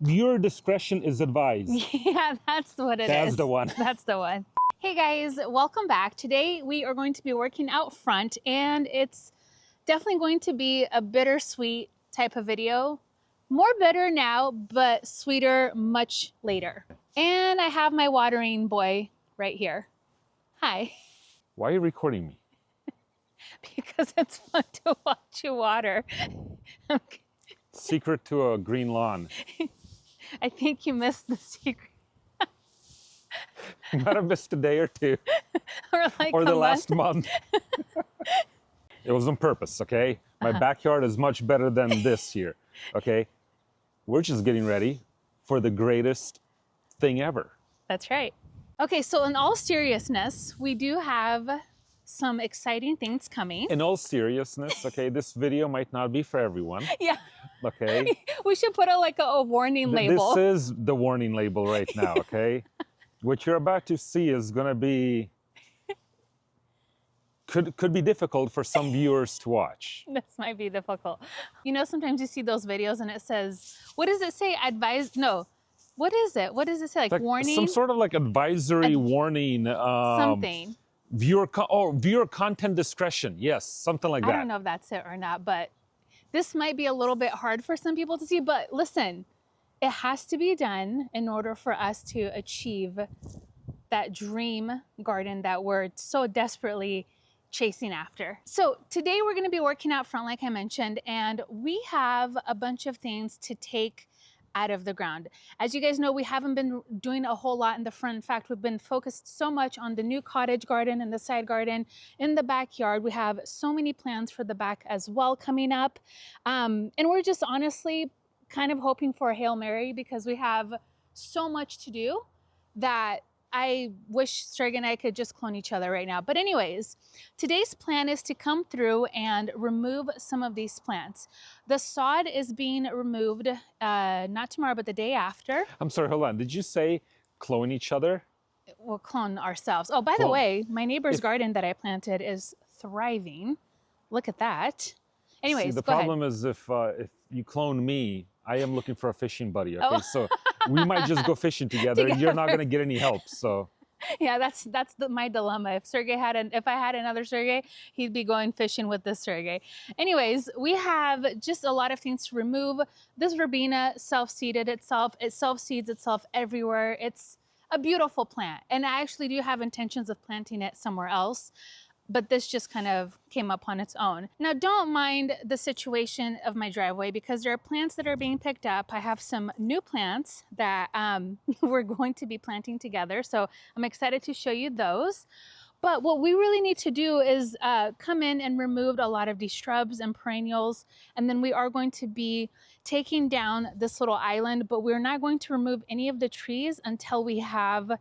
Viewer discretion is advised. Yeah, that's what it is. That's the one. That's the one. Hey guys, welcome back. Today we are going to be working out front, and it's definitely going to be a bittersweet type of video. More bitter now, but sweeter much later. And I have my watering boy right here. Hi. Why are you recording me? Because it's fun to watch you water. Okay. Secret to a green lawn. I think you missed the secret. Might have missed a day or two. or The last month. It was on purpose, okay? My backyard is much better than this here, okay? We're just getting ready for the greatest thing ever. That's right. Okay, so in all seriousness, we do have some exciting things coming. In all seriousness, okay, this video might not be for everyone. Yeah. Okay? We should put a warning label. This is the warning label right now, okay? What you're about to see is going to be, could be difficult for some viewers to watch. This might be difficult. You know, sometimes you see those videos and it says, what does it say? Advise? No. What is it? What does it say? Like warning? Some sort of like advisory warning. Something. Viewer content discretion. Yes, something like that. I don't know if that's it or not, but this might be a little bit hard for some people to see. But listen, it has to be done in order for us to achieve that dream garden that we're so desperately chasing after. So today we're going to be working out front, like I mentioned, and we have a bunch of things to take out of the ground. As you guys know, we haven't been doing a whole lot in the front. In fact, we've been focused so much on the new cottage garden and the side garden in the backyard. We have so many plans for the back as well coming up. And we're just honestly kind of hoping for a Hail Mary because we have so much to do that I wish Sergey and I could just clone each other right now. But anyways, today's plan is to come through and remove some of these plants. The sod is being removed, not tomorrow, but the day after. I'm sorry, hold on. Did you say clone each other? We'll clone ourselves. Oh, by the way, my neighbor's garden that I planted is thriving. Look at that. Anyways, see, the problem is if you clone me, I am looking for a fishing buddy, okay? Oh. So we might just go fishing together. You're not going to get any help, so. Yeah, that's my dilemma. If I had another Sergey, he'd be going fishing with this Sergey. Anyways, we have just a lot of things to remove. This verbena self-seeded itself. It self-seeds itself everywhere. It's a beautiful plant. And I actually do have intentions of planting it somewhere else, but this just kind of came up on its own. Now, don't mind the situation of my driveway because there are plants that are being picked up. I have some new plants that we're going to be planting together. So I'm excited to show you those. But what we really need to do is come in and remove a lot of these shrubs and perennials. And then we are going to be taking down this little island, but we're not going to remove any of the trees until we have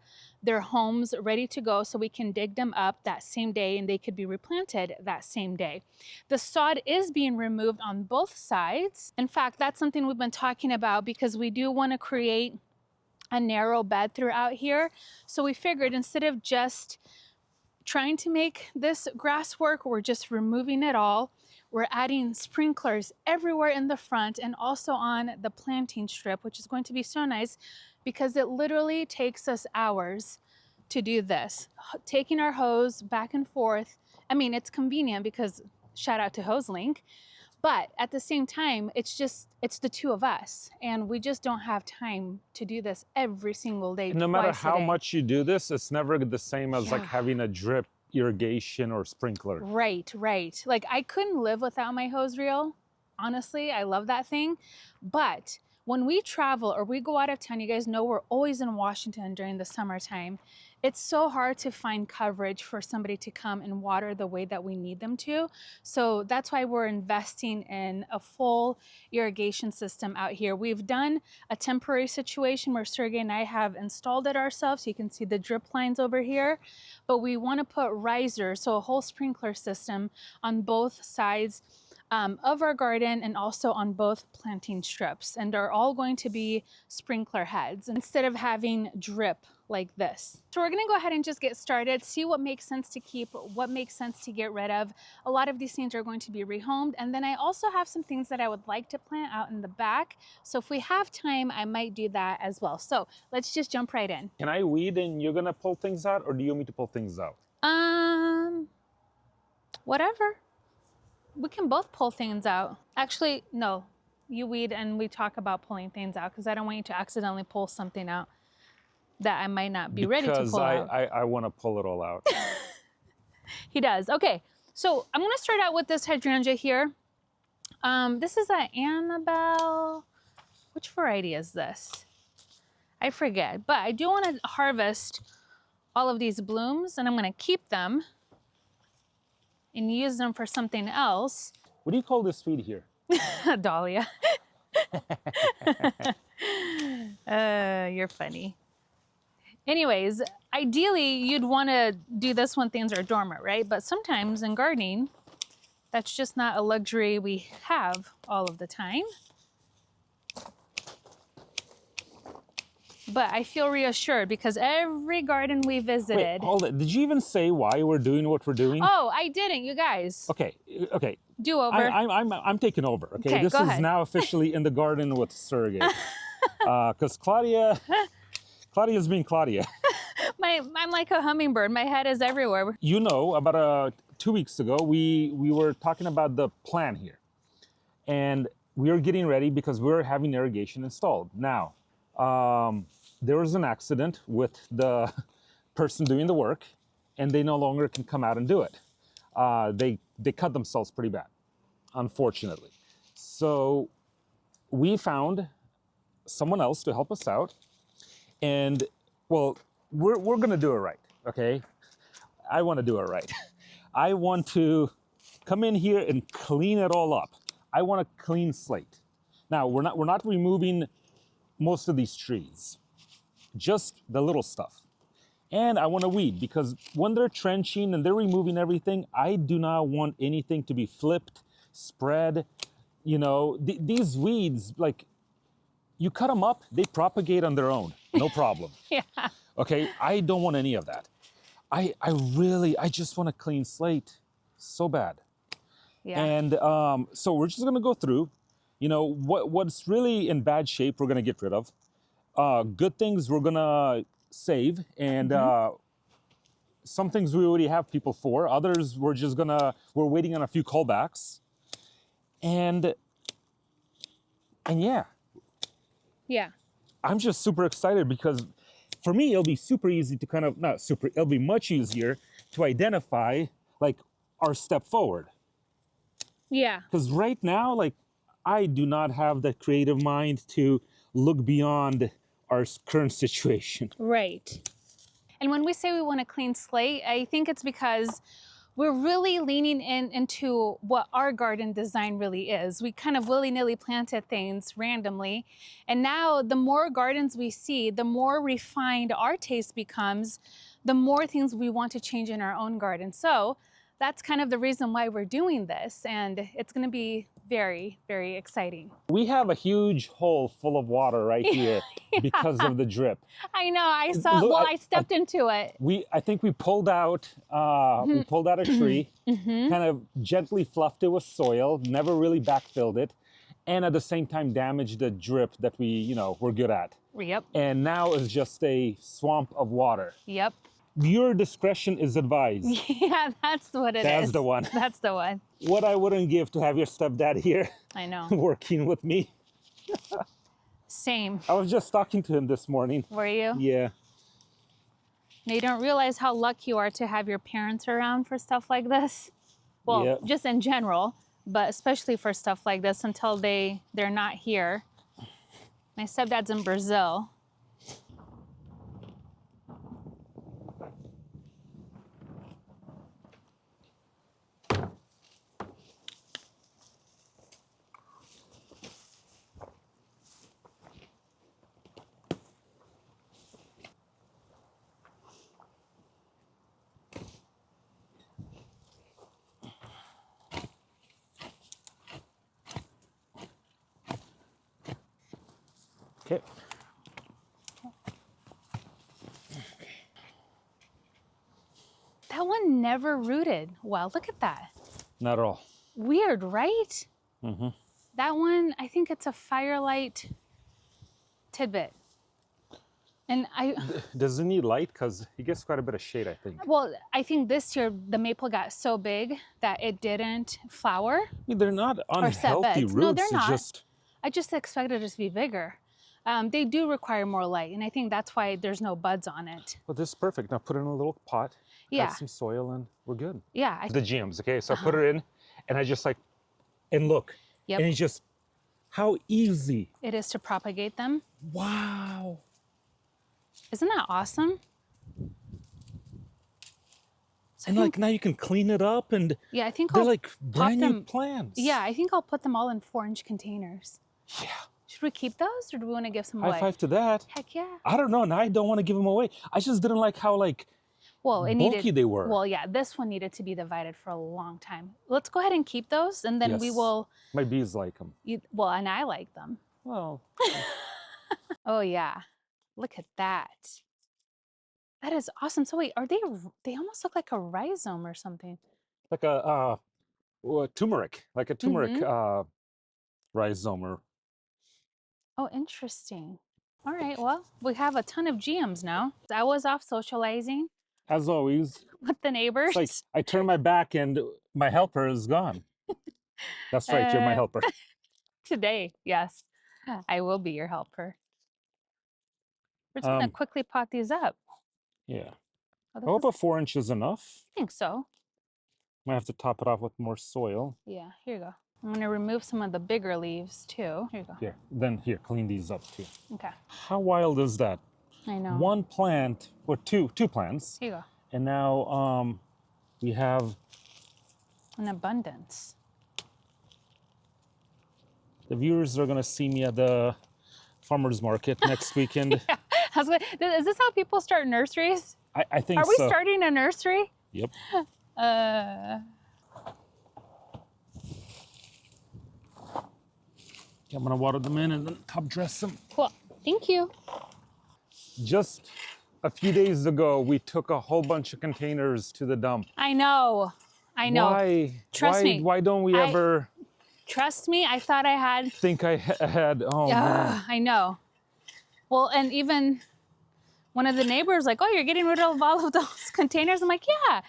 their homes ready to go so we can dig them up that same day and they could be replanted that same day. The sod is being removed on both sides. In fact, that's something we've been talking about because we do want to create a narrow bed throughout here. So we figured instead of just trying to make this grass work, we're just removing it all. We're adding sprinklers everywhere in the front and also on the planting strip, which is going to be so nice because it literally takes us hours to do this. Taking our hose back and forth. I mean, it's convenient because shout out to HoseLink, but at the same time, it's the two of us and we just don't have time to do this every single day. No matter how much you do this, it's never the same as like having a drip irrigation or sprinkler. Right. Like I couldn't live without my hose reel. Honestly, I love that thing. But when we travel or we go out of town, you guys know we're always in Washington during the summertime. It's so hard to find coverage for somebody to come and water the way that we need them to. So that's why we're investing in a full irrigation system out here. We've done a temporary situation where Sergey and I have installed it ourselves. You can see the drip lines over here, but we want to put risers, so a whole sprinkler system on both sides of our garden and also on both planting strips. And they're all going to be sprinkler heads instead of having drip like this. So we're gonna go ahead and just get started, see what makes sense to keep, what makes sense to get rid of. A lot of these things are going to be rehomed. And then I also have some things that I would like to plant out in the back. So if we have time, I might do that as well. So let's just jump right in. Can I weed and you're gonna pull things out, or do you want me to pull things out? Whatever. We can both pull things out. Actually, no, you weed and we talk about pulling things out because I don't want you to accidentally pull something out that I might not be ready to pull out. Because I want to pull it all out. He does. Okay, so I'm gonna start out with this hydrangea here. This is an Annabelle. Which variety is this? I forget, but I do want to harvest all of these blooms and I'm gonna keep them and use them for something else. What do you call this weed here? Dahlia. You're funny. Anyways, ideally you'd want to do this when things are dormant, right? But sometimes in gardening, that's just not a luxury we have all of the time. But I feel reassured because every garden we visited. Wait, hold it. Did you even say why we're doing what we're doing? Oh, I didn't, you guys. Okay. Do over. I'm taking over. Okay, this go is ahead. now officially in the garden with Sergey. Because Claudia's being Claudia. I'm like a hummingbird. My head is everywhere. You know, about 2 weeks ago, we were talking about the plan here, and we were getting ready because we were having irrigation installed. Now, there was an accident with the person doing the work, and they no longer can come out and do it. They cut themselves pretty bad, unfortunately. So we found someone else to help us out, and well, we're gonna do it right, okay? I want to do it right. I want to come in here and clean it all up. I want a clean slate. Now we're not removing most of these trees, just the little stuff. And I want to weed because when they're trenching and they're removing everything, I do not want anything to be flipped, spread. You know, these weeds, like, you cut them up, they propagate on their own, no problem. Yeah. Okay, I don't want any of that. I just want a clean slate so bad. Yeah. And so we're just gonna go through, you know, what's really in bad shape we're gonna get rid of. Good things we're gonna save, and some things we already have people for. Others we're waiting on a few callbacks. And yeah. Yeah. I'm just super excited because for me, it'll be super easy to it'll be much easier to identify like our step forward. Yeah. Because right now, like, I do not have the creative mind to look beyond our current situation. Right. And when we say we want a clean slate, I think it's because we're really leaning into what our garden design really is. We kind of willy-nilly planted things randomly. And now the more gardens we see, the more refined our taste becomes, the more things we want to change in our own garden. So that's kind of the reason why we're doing this. And it's gonna be very, very exciting. We have a huge hole full of water right here because of the drip. I know, I saw, Look, I stepped into it. I think we pulled out a tree, kind of gently fluffed it with soil, never really backfilled it, and at the same time damaged the drip that we're good at. Yep. And now it's just a swamp of water. Yep. Your discretion is advised. Yeah, that's what it is. That's the one. That's the one. What I wouldn't give to have your stepdad here I know. working with me. Same. I was just talking to him this morning. Were you? Yeah. Now, you don't realize how lucky you are to have your parents around for stuff like this. Well, Yeah. just in general, but especially for stuff like this until they're not here. My stepdad's in Brazil. Okay. That one never rooted well. Look at that. Not at all. Weird, right? Mm-hmm. That one, I think it's a firelight tidbit. And Does it need light? Because he gets quite a bit of shade, I think. well, I think this year the maple got so big that it didn't flower. I mean, they're not Or set unhealthy beds. roots. No, they're It's not. just I just expected it to be bigger. They do require more light, and I think that's why there's no buds on it. well, this is perfect. Now put it in a little pot. Yeah. Add some soil, and we're good. Yeah. The GMs, okay? So I put it in, and I just like, and look. Yep. And it's just, how easy. It is to propagate them. Wow. Isn't that awesome? So And like now you can clean it up, and yeah, I think they're I'll like brand new them. plants. Yeah, I think I'll put them all in 4-inch containers. Yeah. Should we keep those, or do we want to give some High away? five to that. Heck yeah. I don't know. Now I don't want to give them away. I just didn't like how like Well, it bulky needed. they were. Well, yeah, this one needed to be divided for a long time. Let's go ahead and keep those, and then we Yes. will. My bees like them. Well, and I like them. Well, Oh yeah, look at that. That is awesome. So wait, are they? They almost look like a rhizome or something. like a turmeric, like a turmeric Mm-hmm. rhizome. Or Oh, interesting. All right. Well, we have a ton of GMs now. I was off socializing as always, with the neighbors. it's like I turn my back and my helper is gone. That's right, you're my helper. Today, yes, I will be your helper. We're just gonna quickly pot these up. Yeah. Oh, I hope a 4 inch is enough. I think so. Might have to top it off with more soil. Yeah, here you go. I'm gonna remove some of the bigger leaves too. Here you go. Here, then here, clean these up too. Okay. How wild is that? I know. One plant, or two plants, Here you go. and now we have An abundance. the viewers are gonna see me at the farmers market next weekend. Yeah. Is this how people start nurseries? I think Are we so. starting a nursery? Yep. I'm gonna water them in and then top dress them. Cool. Thank you. Just a few days ago, we took a whole bunch of containers to the dump. I know. I know. Why? Trust me. Why don't we ever Trust me, I thought I had. think I had? Oh man. I know. Well, and even one of the neighbors like, oh, you're getting rid of all of those containers? I'm like, yeah.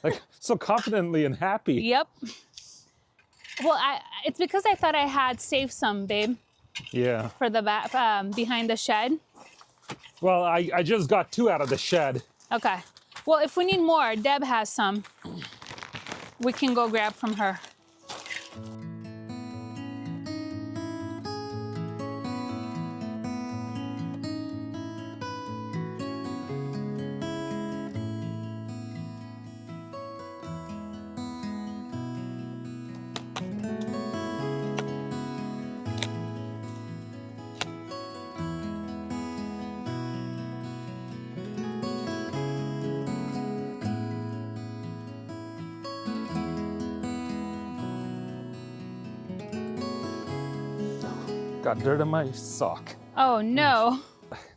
Like so confidently and happy. Yep. Well, it's because I thought I had saved some, babe, Yeah. for the back behind the shed. Well, I just got 2 out of the shed. Okay. Well, if we need more, Deb has some. We can go grab from her. Got dirt in my sock. Oh, no.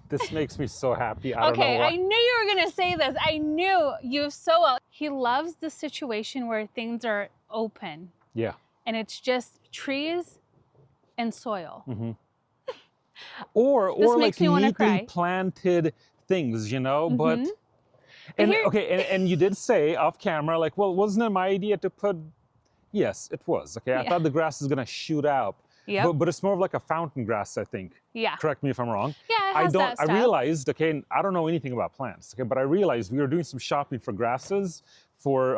This makes me so happy. I don't know Okay, why. I knew you were going to say this. I knew you so well. He loves the situation where things are open Yeah. and it's just trees and soil. Mm-hmm. Or makes like me wanna neatly cry. planted things, you know. But Mhm. and here- okay, and you did say off camera, like, well, wasn't it my idea to put? Yes, it was. Okay, I Yeah. thought the grass is gonna shoot out. Yep. But it's more of like a fountain grass, I think. Yeah. Correct me if I'm wrong. Yeah, it has that I style. realized, okay, and I don't know anything about plants, okay, but I realized we were doing some shopping for grasses for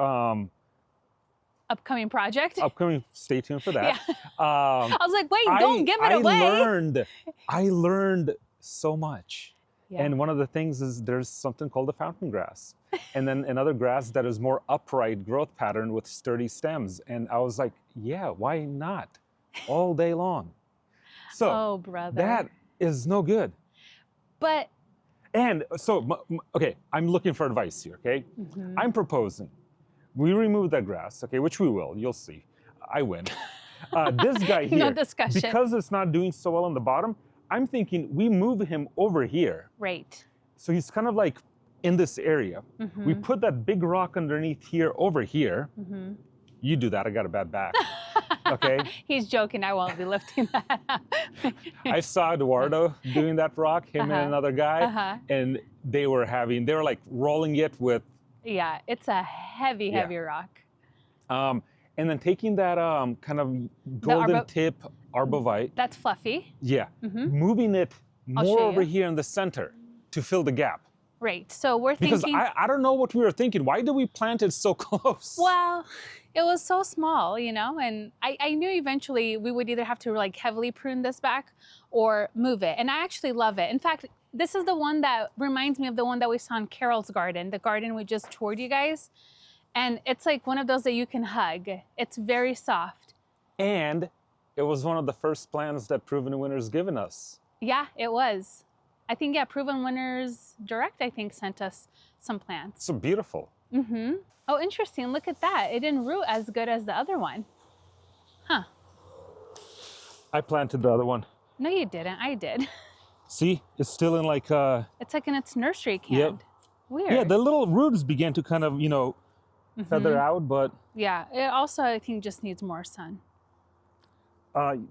Upcoming project. upcoming. Stay tuned for that. I was like, wait, don't give it away. I learned so much. Yeah. And one of the things is there's something called a fountain grass. And then another grass that is more upright growth pattern with sturdy stems. And I was like, yeah, why not? All day long. So Oh, brother. that is no good. But And so, okay, I'm looking for advice here, okay? mhm. I'm proposing we remove that grass, okay, which we will, you'll see. I win. This guy here, No discussion. because it's not doing so well on the bottom, I'm thinking we move him over here. Right. So he's kind of like in this area. We put that big rock underneath here over here. You do that, I got a bad back. Okay? He's joking, I won't be lifting that up. I saw Eduardo doing that rock, him and another guy, and they were like rolling it with. Yeah, it's a heavy rock. And then taking that kind of golden tip arbovite. That's fluffy. Yeah. Moving it more over here in the center to fill the gap. Right. So we're because thinking. I don't know what we were thinking. Why did we plant it so close? Well, it was so small, you know, and I knew eventually we would either have to like heavily prune this back or move it. And I actually love it. In fact, this is the one that reminds me of the one that we saw in Carol's garden, the garden we just toured you guys. And it's like one of those that you can hug. It's very soft. And it was one of the first plants that Proven Winners given us. Yeah, it was. I think, yeah, Proven Winners Direct, I think, sent us some plants. So beautiful. Oh, interesting. Look at that. It didn't root as good as the other one. Huh. I planted the other one. No, you didn't. I did. See, it's still in like it's like in its nursery can. Yep. Weird. Yeah, the little roots began to kind of, you know, feather out, but yeah, it also I think just needs more sun.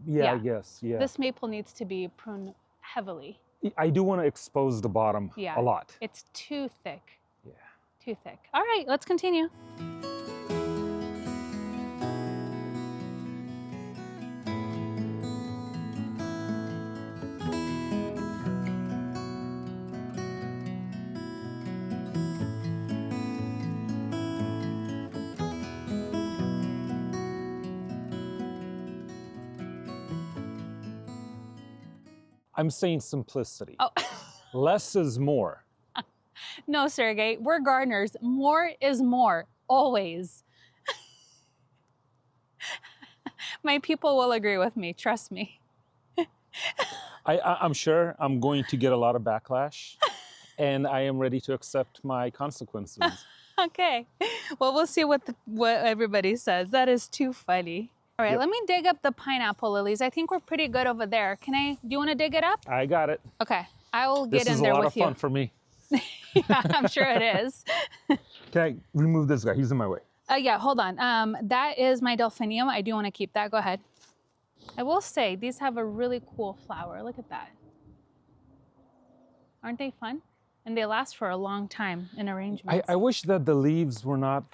yeah, I guess. Yeah. This maple needs to be pruned heavily. I do want to expose the bottom a lot. It's too thick. Yeah. Too thick. All right, let's continue. I'm saying simplicity. Oh. Less is more. No, Sergey, we're gardeners. More is more, always. My people will agree with me, trust me. I'm sure I'm going to get a lot of backlash, and I am ready to accept my consequences. Okay, well, we'll see what everybody says. That is too funny. All right, let me dig up the pineapple lilies. I think we're pretty good over there. Do you want to dig it up? I got it. Okay, I will get in there with you. This is a lot of fun for me. Yeah, I'm sure it is. Can I remove this guy? He's in my way. Yeah, hold on. That is my delphinium. I do want to keep that. Go ahead. I will say, these have a really cool flower. Look at that. Aren't they fun? And they last for a long time in arrangements. I wish that the leaves were not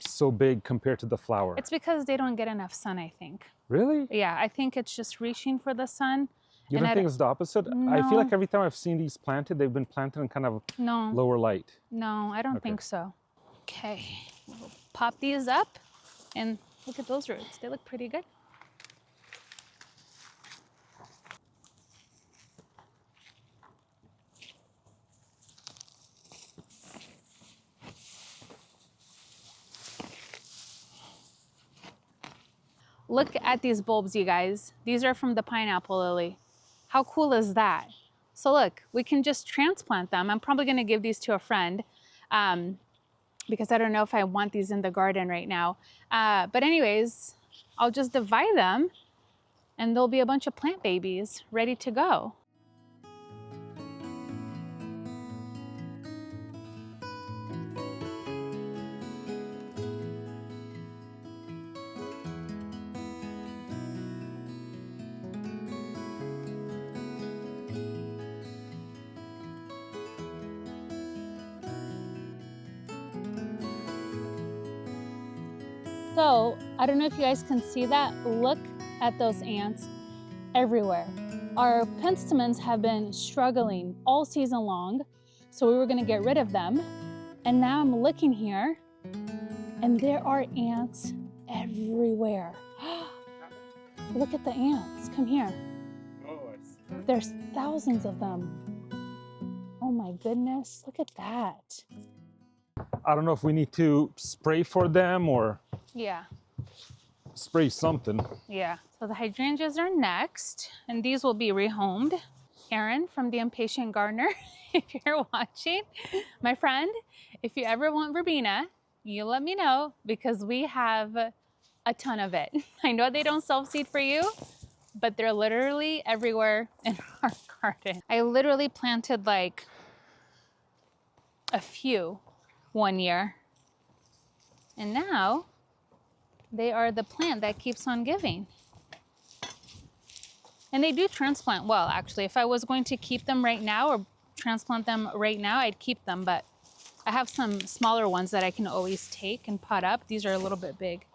so big compared to the flower. It's because they don't get enough sun, I think. Really? Yeah, I think it's just reaching for the sun. You don't think it's the opposite? No. I feel like every time I've seen these planted, they've been planted in kind of lower light. No, I don't think so. Okay, we'll pop these up and look at those roots. They look pretty good. Look at these bulbs, you guys. These are from the pineapple lily. How cool is that? So look, we can just transplant them. I'm probably gonna give these to a friend because I don't know if I want these in the garden right now. But anyways, I'll just divide them and there'll be a bunch of plant babies ready to go. So, I don't know if you guys can see that. Look at those ants everywhere. Our penstemons have been struggling all season long, so we were gonna get rid of them. And now I'm looking here, and there are ants everywhere. Look at the ants, come here. Oh, I see. There's thousands of them. Oh my goodness, look at that. I don't know if we need to spray for them or spray something. Yeah, so the hydrangeas are next, and these will be rehomed. Aaron from The Impatient Gardener, if you're watching, my friend, if you ever want verbena, you let me know because we have a ton of it. I know they don't self-seed for you, but they're literally everywhere in our garden. I literally planted like a few one year, and now they are the plant that keeps on giving. And they do transplant well, actually. If I was going to keep them right now or transplant them right now, I'd keep them, but I have some smaller ones that I can always take and pot up. These are a little bit big.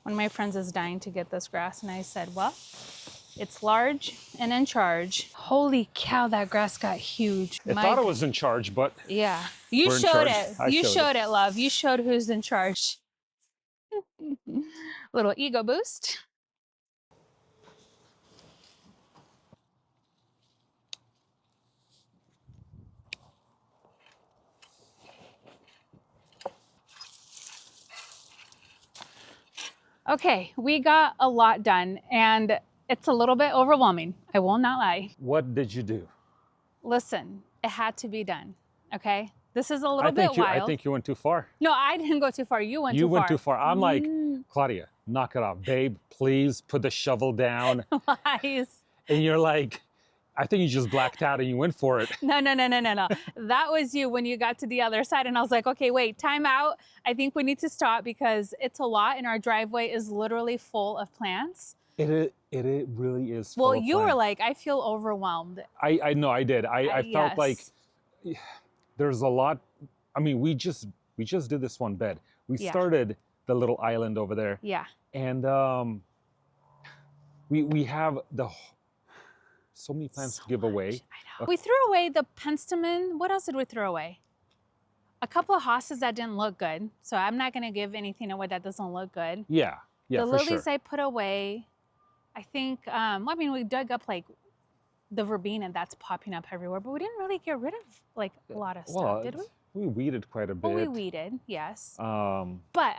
One of my friends is dying to get this grass, and I said, well, it's large and in charge. Holy cow, that grass got huge. I thought it was in charge, but yeah. You we're in showed charge. it. You showed it, love. You showed who's in charge. Little ego boost. Okay, we got a lot done, and it's a little bit overwhelming. I will not lie. What did you do? Listen, it had to be done, okay? This is a little bit wild. I think you went too far. No, I didn't go too far. You went too far. You went too far. I'm like, Claudia, knock it off. Babe, please put the shovel down. Lies. And you're like, I think you just blacked out and you went for it. No. That was you when you got to the other side. And I was like, okay, wait, time out. I think we need to stop because it's a lot. And our driveway is literally full of plants. It really is full Well, of you plants. were like, I feel overwhelmed. I know, I did. I felt like there's a lot. I mean, we just did this one bed. We started the little island over there. Yeah. And we have so many plants to give away. I know. We threw away the penstemon. What else did we throw away? A couple of hostas that didn't look good. So I'm not going to give anything away that doesn't look good. Yeah, the for lilies sure. I put away. I think, I mean, we dug up like the verbena that's popping up everywhere, but we didn't really get rid of like a lot of stuff, did we? We weeded quite a bit. Well, we weeded, yes. Um, but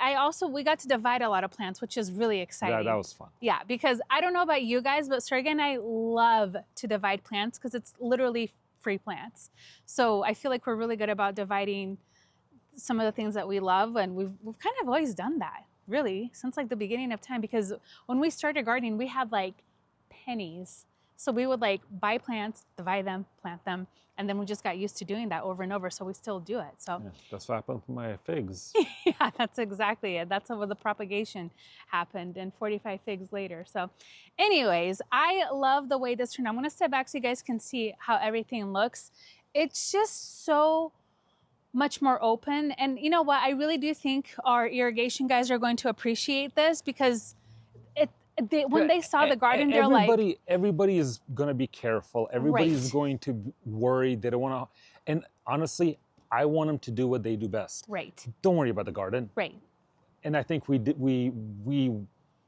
we got to divide a lot of plants, which is really exciting. that was fun. Yeah, because I don't know about you guys, but Sergey and I love to divide plants because it's literally free plants. So I feel like we're really good about dividing some of the things that we love, and we've kind of always done that, really, since like the beginning of time, because when we started gardening, we had like pennies. So we would like buy plants, divide them, plant them, and then we just got used to doing that over and over, so we still do it. So that's what happened with my figs. yeah, that's exactly it. That's how the propagation happened, and 45 figs later. So anyways, I love the way this turned out. I'm going to step back so you guys can see how everything looks. It's just so much more open. And you know what? I really do think our irrigation guys are going to appreciate this because when they saw the garden, they're like... Everybody is going to be careful. Everybody's going to worry. They don't want to... And honestly, I want them to do what they do best. Right. Don't worry about the garden. Right. And I think we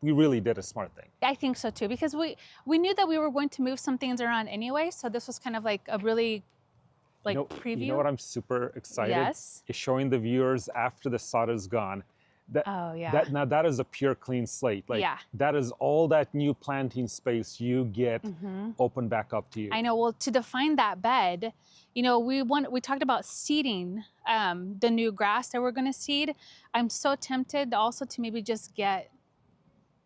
really did a smart thing. I think so too, because we knew that we were going to move some things around anyway. So this was kind of like a really preview. You know what I'm super excited? Yes. Is showing the viewers after the sod is gone. That is a pure clean slate. That is all that new planting space you get open back up to you. I know. Well, to define that bed, you know, we talked about seeding the new grass that we're going to seed. I'm so tempted also to maybe just get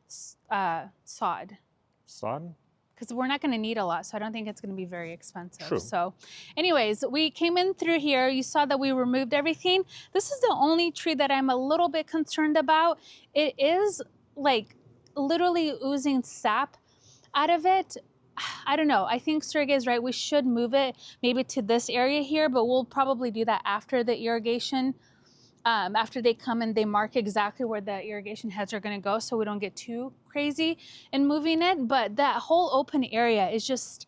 sod. Sod? Because we're not going to need a lot, so I don't think it's going to be very expensive. True. So anyways, we came in through here. You saw that we removed everything. This is the only tree that I'm a little bit concerned about. It is like literally oozing sap out of it. I don't know. I think Sergey is right. We should move it maybe to this area here, but we'll probably do that after the irrigation. After they come and they mark exactly where the irrigation heads are going to go, so we don't get too crazy in moving it. But that whole open area is just,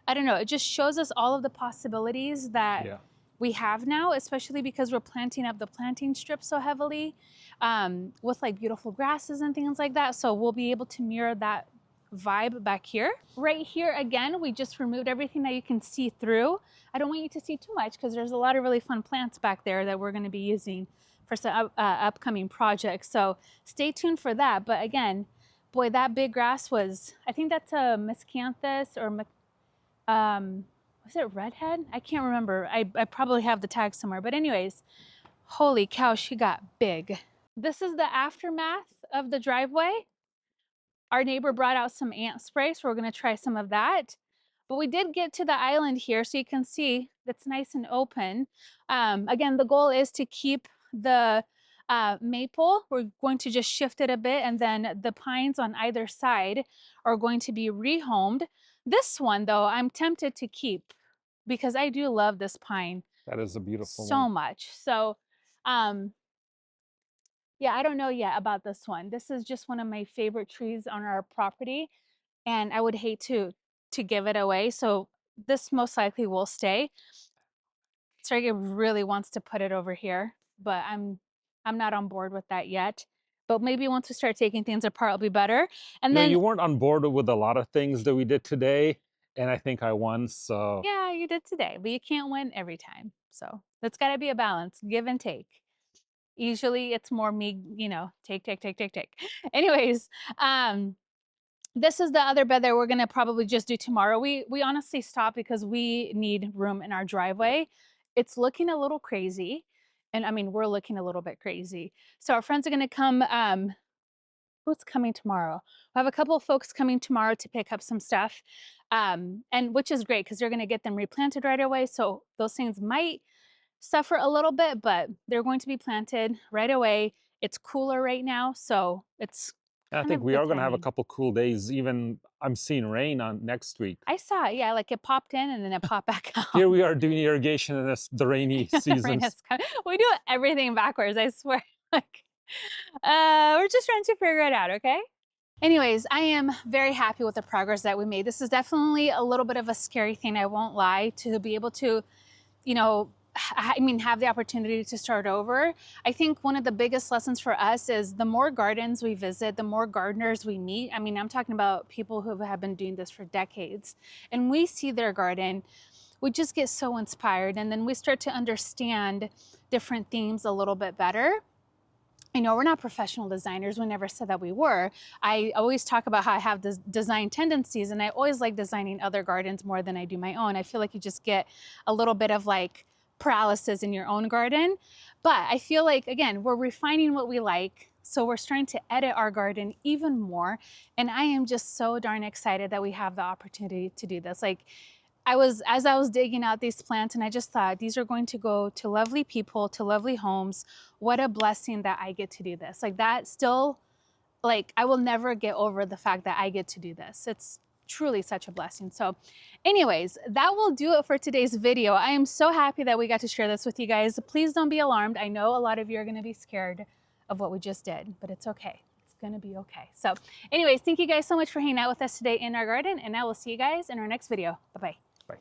I don't know, it just shows us all of the possibilities that we have now, especially because we're planting up the planting strip so heavily with like beautiful grasses and things like that. So we'll be able to mirror that vibe back here. Right here, again, we just removed everything that you can see through. I don't want you to see too much because there's a lot of really fun plants back there that we're going to be using for some upcoming projects. So stay tuned for that. But again, boy, that big grass was, I think that's a miscanthus or was it redhead? I can't remember. I probably have the tag somewhere. But anyways, Holy cow, she got big. This is the aftermath of the driveway. Our neighbor brought out some ant spray, so we're gonna try some of that. But we did get to the island here, so you can see that's nice and open. Again, the goal is to keep the maple. We're going to just shift it a bit, and then the pines on either side are going to be rehomed. This one, though, I'm tempted to keep because I do love this pine That is a beautiful so one. much. So, yeah, I don't know yet about this one. This is just one of my favorite trees on our property, and I would hate to give it away. So this most likely will stay. Sergey really wants to put it over here, but I'm not on board with that yet. But maybe once we start taking things apart, it'll be better. And You know, then, you weren't on board with a lot of things that we did today, and I think I won, so. yeah, you did today, but you can't win every time. So that's got to be a balance, give and take. Usually it's more me, you know, take, take, take, take, take. Anyways, this is the other bed that we're gonna probably just do tomorrow. We honestly stopped because we need room in our driveway. It's looking a little crazy. And I mean, we're looking a little bit crazy. So our friends are gonna come, who's coming tomorrow? We have a couple of folks coming tomorrow to pick up some stuff. And which is great because they're gonna get them replanted right away. So those things might suffer a little bit, but they're going to be planted right away. It's cooler right now, so it's I kind think of we good are going to have a timing. couple cool days. Even I'm seeing rain on next week. I saw it, yeah, like it popped in and then it popped back out. Here we are doing irrigation in the rainy Rain has seasons. come. We do everything backwards, I swear. Like, we're just trying to figure it out, okay? Anyways, I am very happy with the progress that we made. This is definitely a little bit of a scary thing, I won't lie, to be able to, you know, I mean, have the opportunity to start over. I think one of the biggest lessons for us is the more gardens we visit, the more gardeners we meet. I mean, I'm talking about people who have been doing this for decades, and we see their garden, we just get so inspired, and then we start to understand different themes a little bit better. I know we're not professional designers. We never said that we were. I always talk about how I have this design tendencies, and I always like designing other gardens more than I do my own. I feel like you just get a little bit of like paralysis in your own garden. But I feel like, again, we're refining what we like. So we're starting to edit our garden even more. And I am just so darn excited that we have the opportunity to do this. Like, as I was digging out these plants, and I just thought these are going to go to lovely people, to lovely homes. What a blessing that I get to do this. Like, that still, like, I will never get over the fact that I get to do this. It's truly such a blessing. So anyways, that will do it for today's video. I am so happy that we got to share this with you guys. Please don't be alarmed. I know a lot of you are going to be scared of what we just did, but it's okay. It's going to be okay. So anyways, thank you guys so much for hanging out with us today in our garden, and I will see you guys in our next video. Bye-bye. Bye.